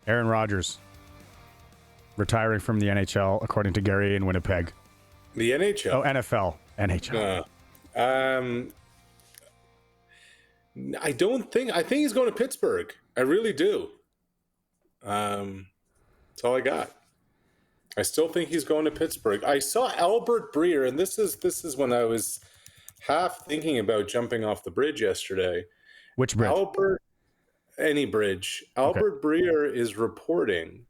Aaron Rodgers retiring from the NHL, according to Gary in Winnipeg. The NHL? Oh, NFL. NHL. I think he's going to Pittsburgh. I really do. That's all I got. I still think he's going to Pittsburgh. I saw Albert Breer, and this is when I was half thinking about jumping off the bridge yesterday. Which bridge? Any bridge. Albert Breer is reporting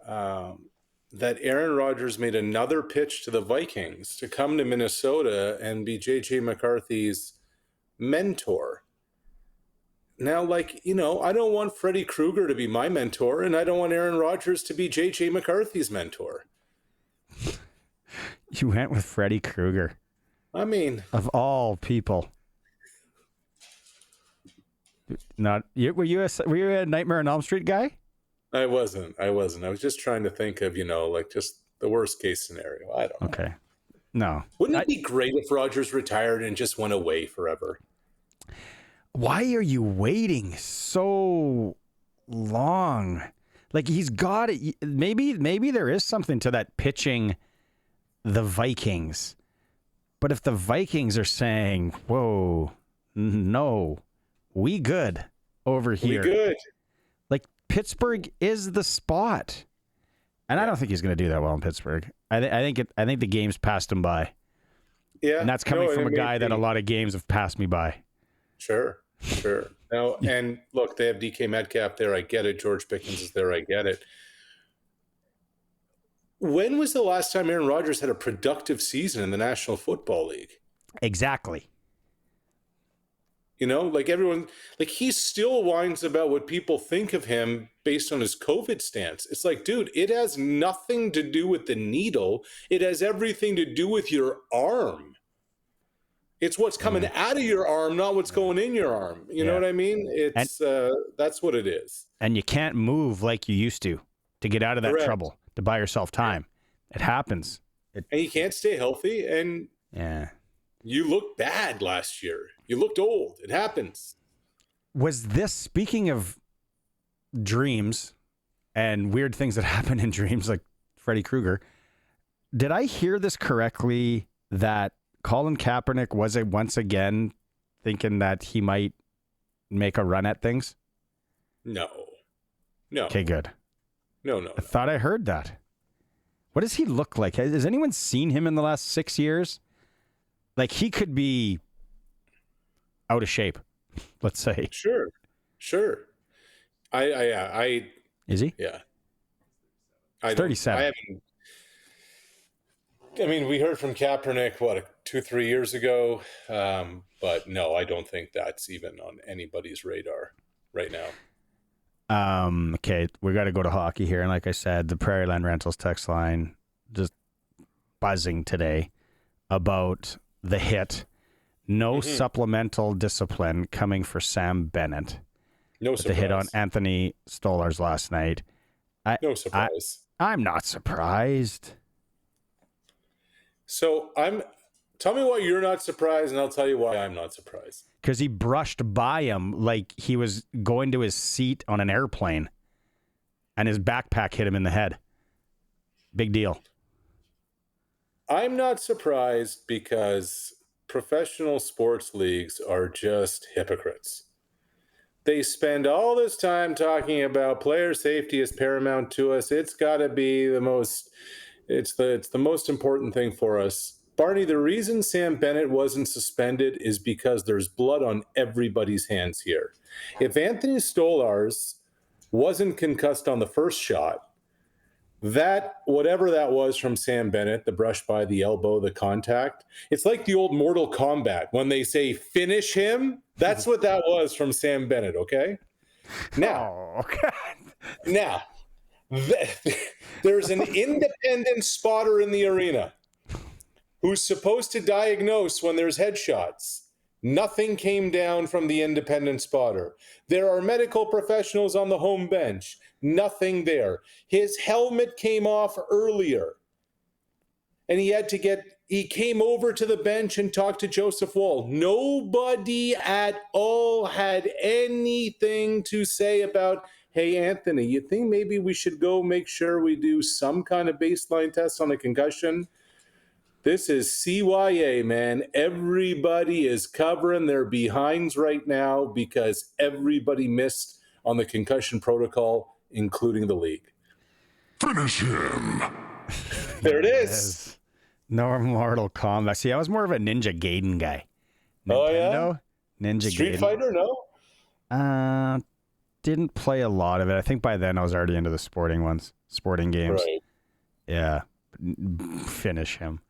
that Aaron Rodgers made another pitch to the Vikings to come to Minnesota and be J.J. McCarthy's mentor. Now, I don't want Freddy Krueger to be my mentor, and I don't want Aaron Rodgers to be J.J. McCarthy's mentor. You went with Freddy Krueger. I mean, of all people. Were you a Nightmare on Elm Street guy? I wasn't. I was just trying to think of, just the worst case scenario. I don't know. Okay. No. Wouldn't it be great if Rodgers retired and just went away forever? Why are you waiting so long? Like, he's got it. Maybe there is something to that pitching the Vikings. But if the Vikings are saying, whoa, no, we good over here. We good. Like, Pittsburgh is the spot. And I don't think he's going to do that well in Pittsburgh. I think the game's passed him by. Yeah. And that's coming from a guy that a lot of games have passed me by. Sure. Now, and look, they have DK Metcalf there. I get it. George Pickens is there. I get it. When was the last time Aaron Rodgers had a productive season in the National Football League? Exactly. Everyone, he still whines about what people think of him based on his COVID stance. It's like, dude, it has nothing to do with the needle. It has everything to do with your arm. It's what's coming out of your arm, not what's going in your arm. You know what I mean? It's that's what it is. And you can't move like you used to get out of that trouble, to buy yourself time. It happens. And you can't stay healthy. And you looked bad last year. You looked old. It happens. Was this, speaking of dreams and weird things that happen in dreams, like Freddy Krueger, did I hear this correctly that Colin Kaepernick was once again thinking that he might make a run at things? No. Okay, good. No. I thought I heard that. What does he look like? Has anyone seen him in the last 6 years? Like, he could be out of shape, let's say. Sure. Is he? Yeah. He's 37. We heard from Kaepernick, 2-3 years ago? But no, I don't think that's even on anybody's radar right now. Okay, we got to go to hockey here. And like I said, the Prairie Land Rentals text line just buzzing today about the hit. No supplemental discipline coming for Sam Bennett. No surprise. The hit on Anthony Stolarz last night. No surprise. I'm not surprised. So tell me why you're not surprised, and I'll tell you why I'm not surprised. Because he brushed by him like he was going to his seat on an airplane, and his backpack hit him in the head. Big deal. I'm not surprised because professional sports leagues are just hypocrites. They spend all this time talking about player safety is paramount to us. It's got to be the most important thing for us. Barney, the reason Sam Bennett wasn't suspended is because there's blood on everybody's hands here. If Anthony Stolarz wasn't concussed on the first shot, that, whatever that was from Sam Bennett, the brush by the elbow, the contact, it's like the old Mortal Kombat. When they say finish him, that's what that was from Sam Bennett, okay? Now, there's an independent spotter in the arena who's supposed to diagnose when there's headshots. Nothing came down from the independent spotter. There are medical professionals on the home bench. Nothing there. His helmet came off earlier. And he came over to the bench and talked to Joseph Woll. Nobody at all had anything to say about, hey, Anthony, you think maybe we should go make sure we do some kind of baseline test on a concussion? This is CYA, man. Everybody is covering their behinds right now because everybody missed on the concussion protocol, including the league. Finish him. There it is. No Mortal Kombat. See, I was more of a Ninja Gaiden guy. Oh, Nintendo? yeah? Ninja Street Gaiden. Fighter, no? Didn't play a lot of it. I think by then I was already into the sporting games. Right. Yeah. Finish him.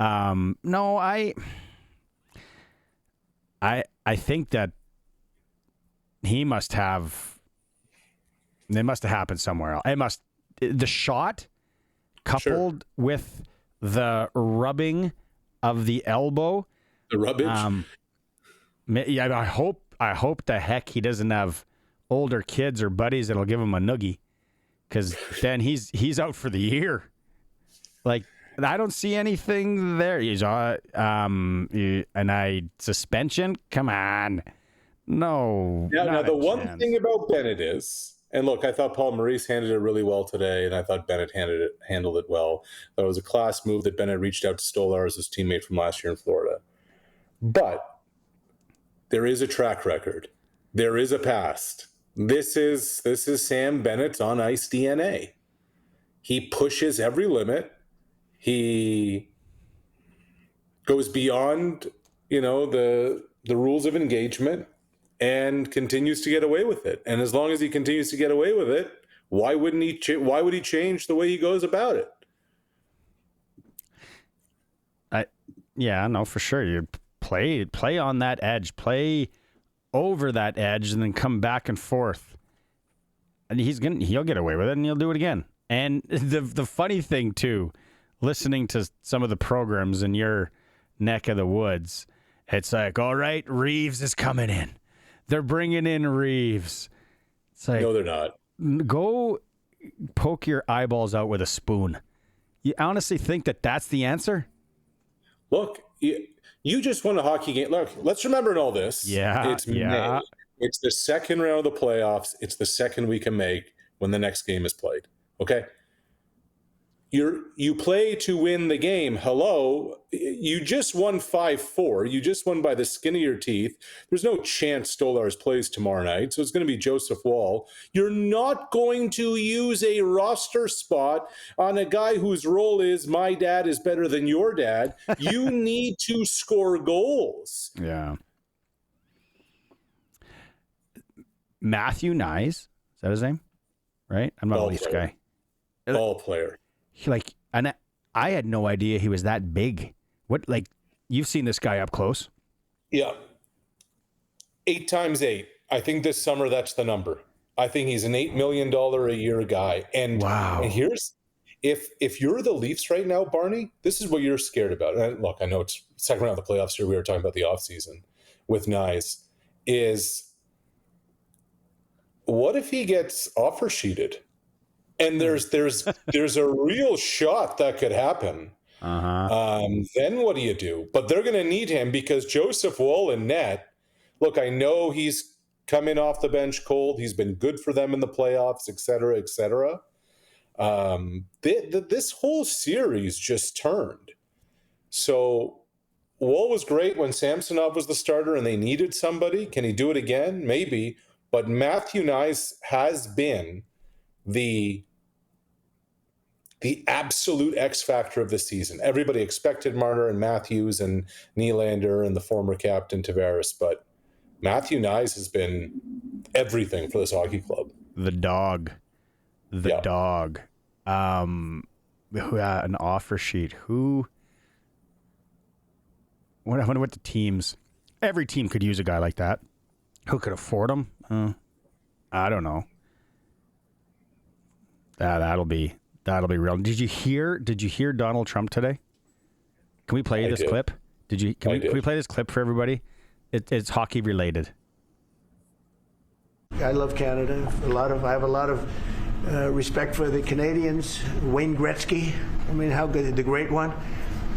No, I think that they must have happened somewhere else. The shot coupled with the rubbing of the elbow. The rubbage? Yeah, I hope the heck he doesn't have older kids or buddies that'll give him a noogie, because then he's out for the year. Like, I don't see anything there. He's suspension. Come on, no. Now the one thing about Bennett is, and look, I thought Paul Maurice handled it really well today, and I thought Bennett handled it well. That was a class move that Bennett reached out to Stolar, his teammate from last year in Florida. But there is a track record. There is a past. This is Sam Bennett's on ice DNA. He pushes every limit. He goes beyond, the rules of engagement and continues to get away with it. And as long as he continues to get away with it, why would he change the way he goes about it? Yeah, no, for sure. You play on that edge, play over that edge, and then come back and forth. And he'll get away with it, and he'll do it again. And the funny thing too, listening to some of the programs in your neck of the woods, it's like, all right, Reeves is coming in. They're bringing in Reeves. It's like, no, they're not. Go poke your eyeballs out with a spoon. You honestly think that that's the answer? Look, you just won a hockey game. Look, let's remember in all this. Yeah, it's May. It's the second round of the playoffs. It's the second week of May when the next game is played. Okay? You play to win the game. Hello, you just won 5-4. You just won by the skin of your teeth. There's no chance Stolarz plays tomorrow night, so it's going to be Joseph Wall. You're not going to use a roster spot on a guy whose role is my dad is better than your dad. You need to score goals. Yeah. Matthew Nyes, is that his name? Right? I'm not a Leafs guy. Ball player. And I had no idea he was that big. You've seen this guy up close? Yeah. 8x8. I think this summer that's the number. I think he's an $8 million a year guy. And, wow. And here's, if you're the Leafs right now, Barney, this is what you're scared about. And look, I know it's second round of the playoffs here. We were talking about the offseason with Nyes. Is what if he gets offer sheeted? And there's a real shot that could happen. Then what do you do? But they're going to need him because Joseph Wall in net. Look, I know he's coming off the bench cold. He's been good for them in the playoffs, et cetera, et cetera. This whole series just turned. So Wall was great when Samsonov was the starter and they needed somebody. Can he do it again? Maybe. But Matthew Nyes has been the absolute X factor of the season. Everybody expected Marner and Matthews and Nylander and the former captain Tavares, but Matthew Nyes has been everything for this hockey club. The dog. Dog. An offer sheet. I wonder what the teams. Every team could use a guy like that. Who could afford him? I don't know. That'll be real. Did you hear Donald Trump today? Can we play this clip? Can we play this clip for everybody? It's hockey related. I love Canada. I have a lot of respect for the Canadians. Wayne Gretzky. I mean, how good, the great one.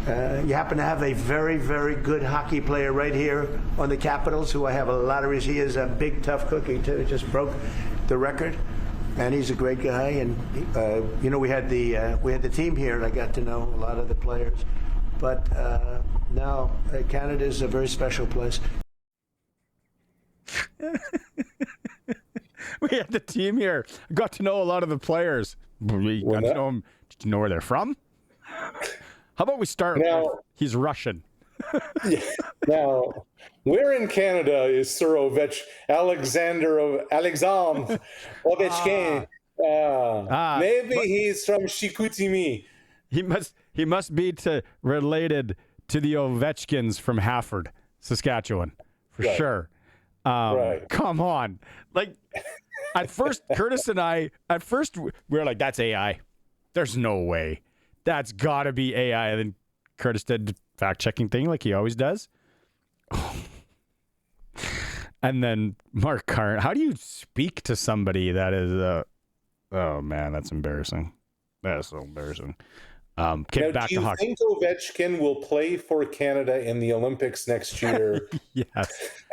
You happen to have a very, very good hockey player right here on the Capitals, who I have a lot of. He is a big, tough cookie too. Just broke the record. and he's a great guy. And we had the team here, and I got to know a lot of the players. But now Canada is a very special place. We had the team here. I got to know a lot of the players. We got to know them. Did you know where they're from? How about we start with he's Russian? Now, where in Canada is Sir Alexander Ovechkin? Maybe he's from Chicoutimi. He must be related to the Ovechkins from Hafford, Saskatchewan, for sure. Come on. Like, at first, Curtis and I, we were like, that's AI. There's no way. That's got to be AI. And then Curtis did the fact-checking thing like he always does. And then Mark Carn. How do you speak to somebody that is, oh, man, that's embarrassing. That is so embarrassing. Now, do you think Ovechkin will play for Canada in the Olympics next year? Yes.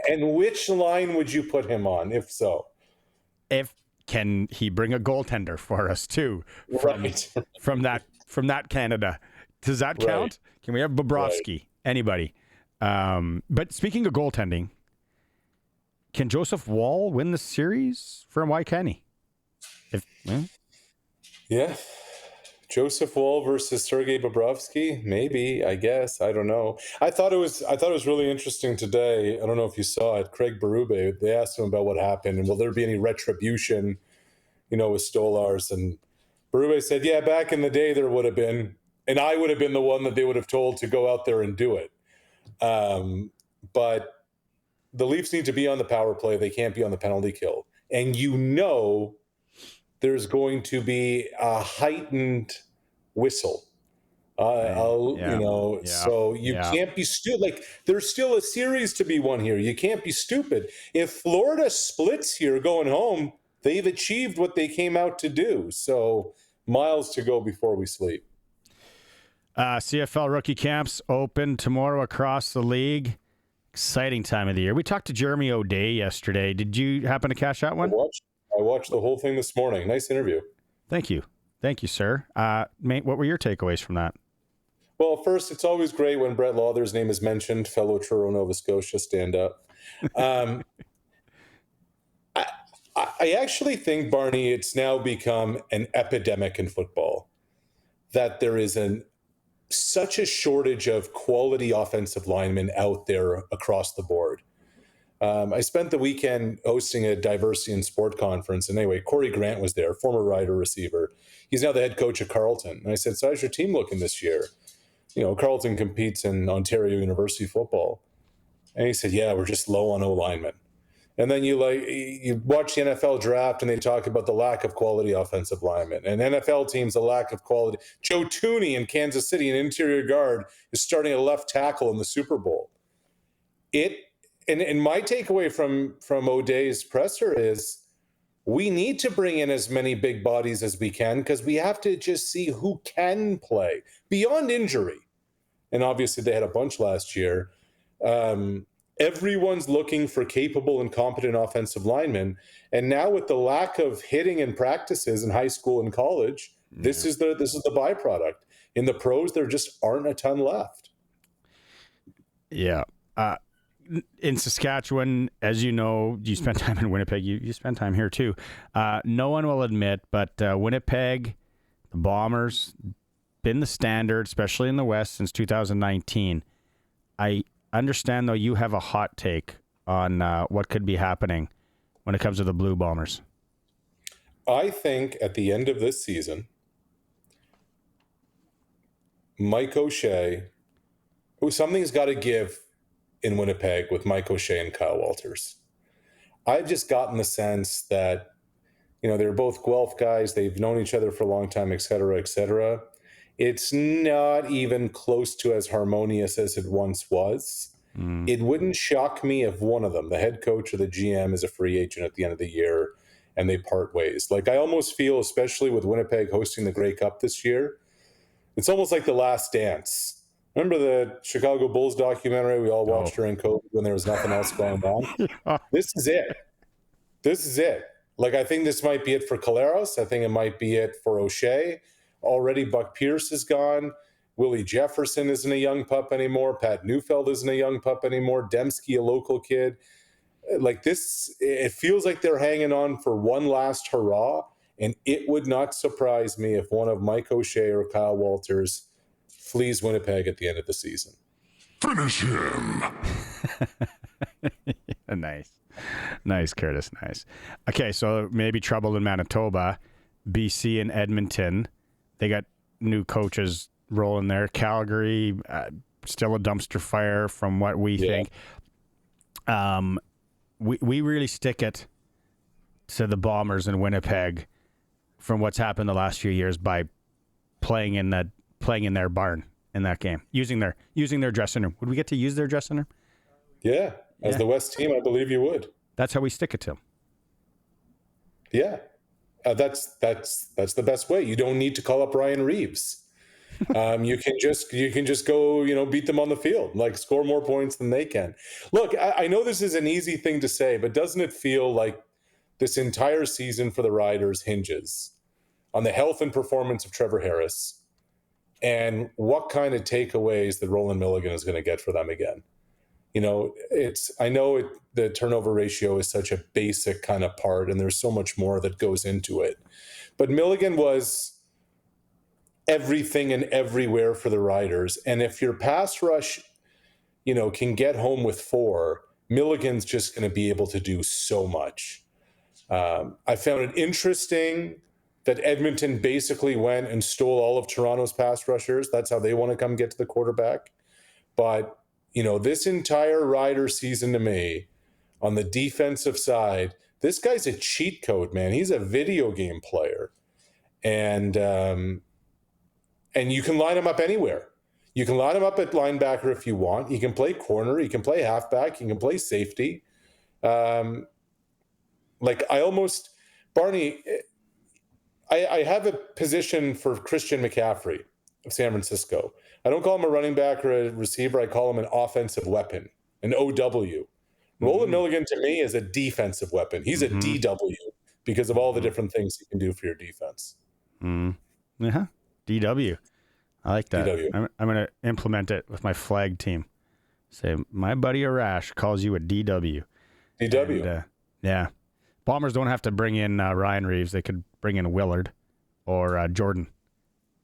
And which line would you put him on, if so? Can he bring a goaltender for us too? From that Canada. Does that count? Can we have Bobrovsky? Anybody? But speaking of goaltending, can Joseph Woll win the series? Why can't he? Yeah. Joseph Woll versus Sergei Bobrovsky? Maybe, I guess. I don't know. I thought it was really interesting today. I don't know if you saw it. Craig Berube, they asked him about what happened and will there be any retribution, with Stolarz? And Berube said, yeah, back in the day there would have been, and I would have been the one that they would have told to go out there and do it. But the Leafs need to be on the power play. They can't be on the penalty kill. And there's going to be a heightened whistle. So you can't be stupid. Like, there's still a series to be won here. You can't be stupid. If Florida splits here going home, they've achieved what they came out to do. So miles to go before we sleep. CFL rookie camps open tomorrow across the league. Exciting time of the year. We talked to Jeremy O'Day yesterday. Did you happen to catch that one? I watched the whole thing this morning. Nice interview. Thank you, sir. Mate, what were your takeaways from that? Well, first, it's always great when Brett Lauther's name is mentioned. Fellow Truro, Nova Scotia, stand up. I actually think, Barney, it's now become an epidemic in football that there is such a shortage of quality offensive linemen out there across the board. I spent the weekend hosting a diversity in sport conference. And anyway, Corey Grant was there, former rider receiver. He's now the head coach at Carleton. And I said, so how's your team looking this year? Carleton competes in Ontario University football. And he said, yeah, we're just low on O-linemen. And then you watch the NFL draft and they talk about the lack of quality offensive linemen. And NFL teams, the lack of quality. Joe Tooney in Kansas City, an interior guard, is starting a left tackle in the Super Bowl. And my takeaway from O'Day's presser is we need to bring in as many big bodies as we can because we have to just see who can play beyond injury. And obviously they had a bunch last year. Everyone's looking for capable and competent offensive linemen. And now with the lack of hitting in practices in high school and college, this is the byproduct. In the pros, there just aren't a ton left. Yeah. In Saskatchewan, as you know, you spent time in Winnipeg. You spent time here too. No one will admit, but Winnipeg, the Bombers, been the standard, especially in the West, since 2019. I understand, though, you have a hot take on what could be happening when it comes to the Blue Bombers. I think at the end of this season, Mike O'Shea, something's got to give in Winnipeg with Mike O'Shea and Kyle Walters. I've just gotten the sense that, they're both Guelph guys. They've known each other for a long time, et cetera, et cetera. It's not even close to as harmonious as it once was. It wouldn't shock me if one of them, the head coach or the GM, is a free agent at the end of the year and they part ways. Like, I almost feel, especially with Winnipeg hosting the Grey Cup this year, it's almost like The Last Dance. Remember the Chicago Bulls documentary we all watched during COVID when there was nothing else going on? Yeah. This is it. Like, I think this might be it for Caleros. I think it might be it for O'Shea. Already Buck Pierce is gone. Willie Jefferson isn't a young pup anymore. Pat Neufeld isn't a young pup anymore. Dembski, a local kid. Like this, it feels like they're hanging on for one last hurrah. And it would not surprise me if one of Mike O'Shea or Kyle Walters flees Winnipeg at the end of the season. Finish him. Nice, Curtis. Nice. Okay, so maybe trouble in Manitoba, BC and Edmonton. They got new coaches rolling there. Calgary, still a dumpster fire from what we think. We really stick it to the Bombers in Winnipeg from what's happened the last few years by playing in their barn in that game, using their dressing room. Would we get to use their dressing room? Yeah. As the West team, I believe you would. That's how we stick it to them. Yeah. That's the best way. You don't need to call up Ryan Reeves. You can just go, beat them on the field, like score more points than they can. Look, I know this is an easy thing to say, but doesn't it feel like this entire season for the Riders hinges on the health and performance of Trevor Harris and what kind of takeaways that Roland Milligan is going to get for them again? The turnover ratio is such a basic kind of part, and there's so much more that goes into it. But Milligan was everything and everywhere for the Riders. And if your pass rush, can get home with 4, Milligan's just going to be able to do so much. I found it interesting that Edmonton basically went and stole all of Toronto's pass rushers. That's how they want to come get to the quarterback. But this entire Rider season to me, on the defensive side, this guy's a cheat code, man. He's a video game player. And you can line him up anywhere. You can line him up at linebacker if you want. He can play corner. He can play halfback. He can play safety. Barney, I have a position for Christian McCaffrey of San Francisco. I don't call him a running back or a receiver. I call him an offensive weapon, an OW. Roland Milligan, to me, is a defensive weapon. He's a DW because of all the different things he can do for your defense. Yeah, DW. I like that. DW. I'm going to implement it with my flag team. Say, my buddy Arash calls you a DW. DW. And, Bombers don't have to bring in Ryan Reeves. They could bring in Willard or Jordan,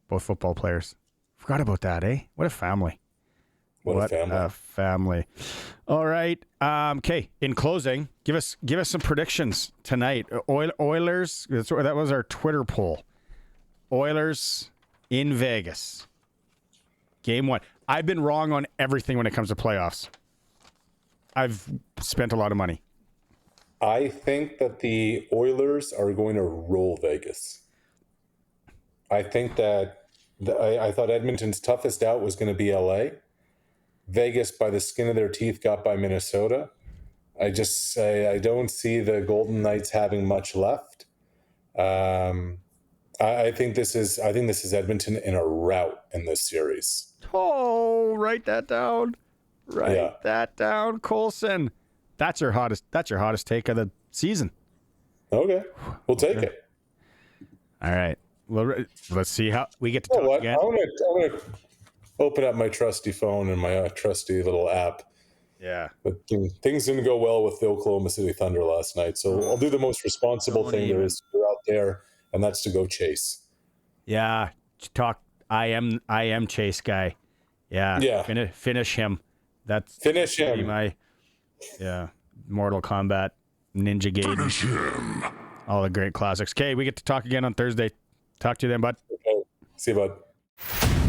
both football players. Forgot about that, eh? What a family. What a family. All right. Okay. In closing, give us some predictions tonight. Oilers. That was our Twitter poll. Oilers in Vegas. Game 1. I've been wrong on everything when it comes to playoffs. I've spent a lot of money. I think that the Oilers are going to roll Vegas. I think that I thought Edmonton's toughest out was going to be LA. Vegas, by the skin of their teeth, got by Minnesota. I don't see the Golden Knights having much left. I think this is Edmonton in a rout in this series. Oh, write that down. Write that down, Colson. That's your hottest take of the season. Okay, we'll take it. All right. Well, let's see how we get to talk again. I want to open up my trusty phone and my trusty little app. Yeah. But things didn't go well with the Oklahoma City Thunder last night, so I'll do the most responsible thing there is out there, and that's to go chase. Yeah. I am Chase guy. Yeah. Yeah. Finish him. Finish him. Mortal Kombat, Ninja Gaiden. Finish him. All the great classics. Okay, we get to talk again on Thursday. Talk to you then, bud. Okay. See you, bud.